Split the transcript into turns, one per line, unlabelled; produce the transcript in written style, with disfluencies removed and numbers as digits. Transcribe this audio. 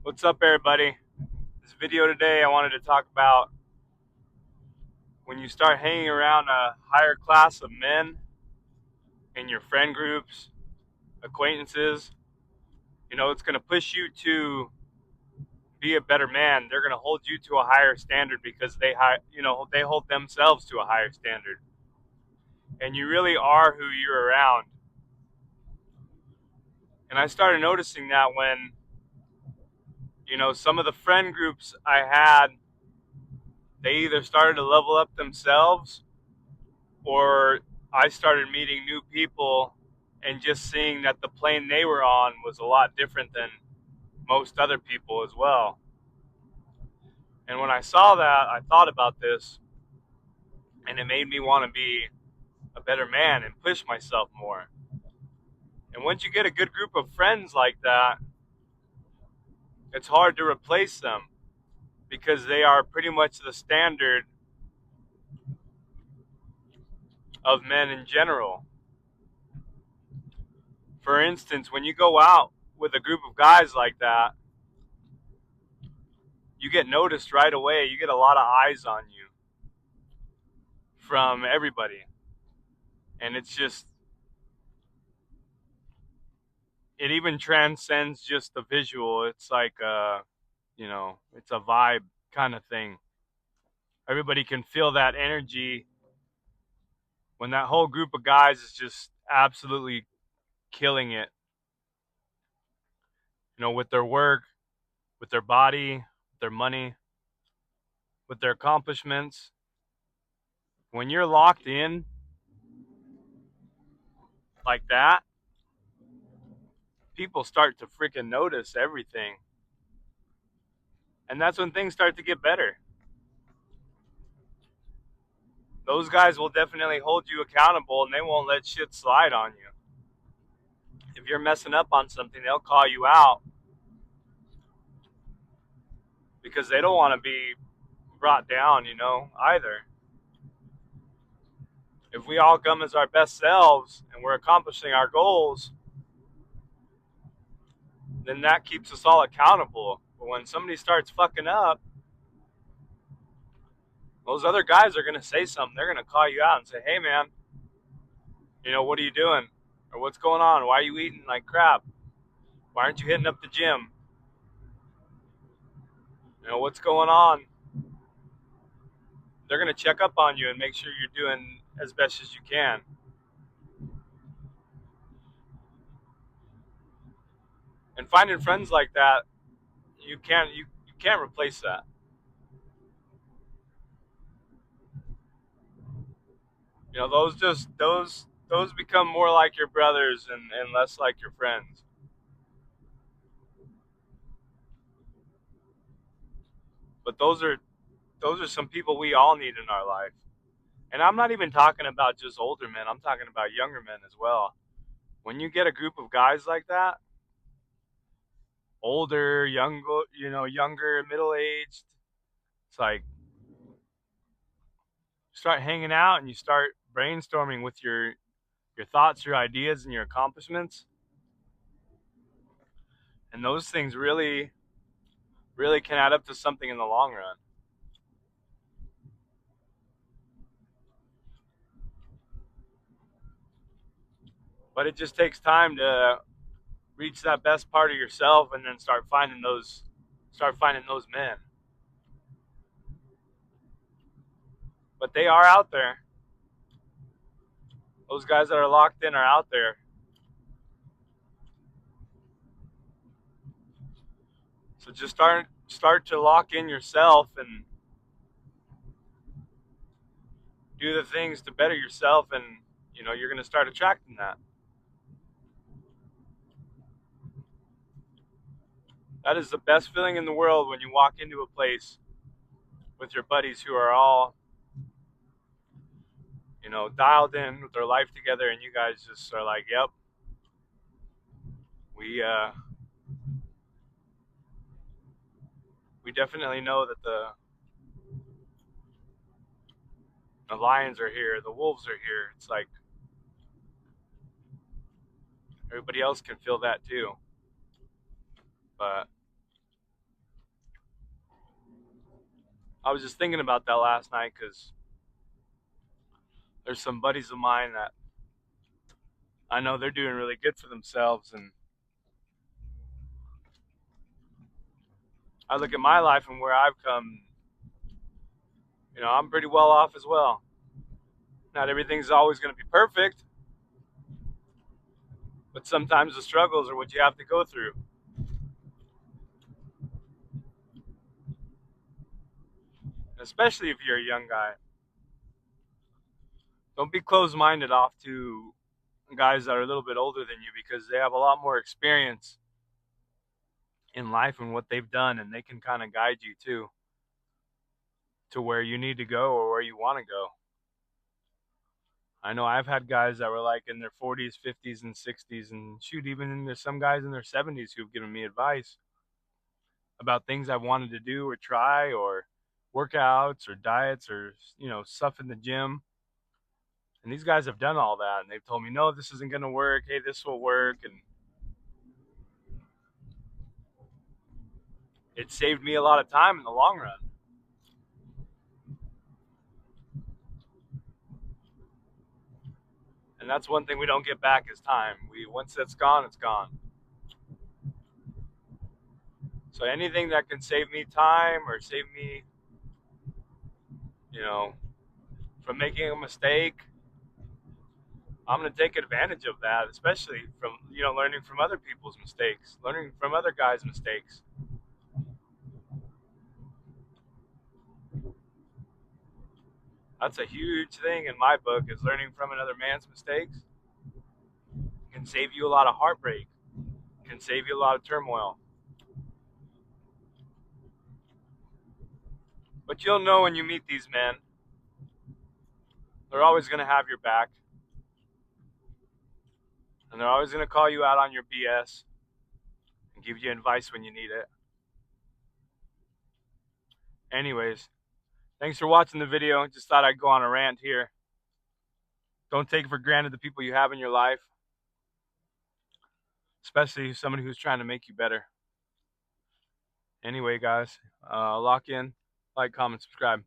What's up, everybody? This video today, I wanted to talk about when you start hanging around a higher class of men in your friend groups, acquaintances. It's going to push you to be a better man. They're going to hold you to a higher standard because they hold themselves to a higher standard, and you really are who you're around. And I started noticing that when some of the friend groups I had, they either started to level up themselves or I started meeting new people and just seeing that the plane they were on was a lot different than most other people as well. And when I saw that, I thought about this and it made me want to be a better man and push myself more. And once you get a good group of friends like that, it's hard to replace them because they are pretty much the standard of men in general. For instance, when you go out with a group of guys like that, you get noticed right away. You get a lot of eyes on you from everybody. And it's just, it even transcends just the visual. It's like, it's a vibe kind of thing. Everybody can feel that energy when that whole group of guys is just absolutely killing it, with their work, with their body, with their money, with their accomplishments. When you're locked in like that, people start to freaking notice everything. And that's when things start to get better. Those guys will definitely hold you accountable and they won't let shit slide on you. If you're messing up on something, they'll call you out because they don't want to be brought down, either. If we all come as our best selves and we're accomplishing our goals, then that keeps us all accountable. But when somebody starts fucking up, those other guys are going to say something. They're going to call you out and say, hey, man, what are you doing? Or what's going on? Why are you eating like crap? Why aren't you hitting up the gym? What's going on? They're going to check up on you and make sure you're doing as best as you can. And finding friends like that, you can't replace that. Those become more like your brothers and less like your friends. But those are some people we all need in our life. And I'm not even talking about just older men. I'm talking about younger men as well. When you get a group of guys like that, older, younger, middle aged, it's like you start hanging out and you start brainstorming with your thoughts, your ideas, and your accomplishments. And those things really, really can add up to something in the long run. But it just takes time to reach that best part of yourself and then start finding those men. But they are out there. Those guys that are locked in are out there. So just start to lock in yourself and do the things to better yourself, and you're going to start attracting that. That is the best feeling in the world when you walk into a place with your buddies who are all dialed in with their life together, and you guys just are like, yep, we we definitely know that the lions are here, the wolves are here. It's like everybody else can feel that too. But I was just thinking about that last night because there's some buddies of mine that I know they're doing really good for themselves, and I look at my life and where I've come. I'm pretty well off as well. Not everything's always going to be perfect, but sometimes the struggles are what you have to go through. Especially if you're a young guy. Don't be closed minded off to guys that are a little bit older than you because they have a lot more experience in life and what they've done, and they can kind of guide you too to where you need to go or where you want to go. I know I've had guys that were like in their 40s, 50s, and 60s, and shoot, even there's some guys in their 70s who've given me advice about things I wanted to do or try, or workouts or diets, or stuff in the gym. And these guys have done all that, and they've told me, no, this isn't going to work. Hey, this will work, and it saved me a lot of time in the long run. And that's one thing we don't get back is time. We once that's gone, it's gone. So anything that can save me time or save me, you know, from making a mistake, I'm going to take advantage of that, especially from, learning from other people's mistakes, learning from other guys' mistakes. That's a huge thing in my book is learning from another man's mistakes can save you a lot of heartbreak, can save you a lot of turmoil. But you'll know when you meet these men, they're always going to have your back, and they're always going to call you out on your BS and give you advice when you need it. Anyways, thanks for watching the video. Just thought I'd go on a rant here. Don't take for granted the people you have in your life, especially somebody who's trying to make you better. Anyway, guys, lock in, like, comment, subscribe.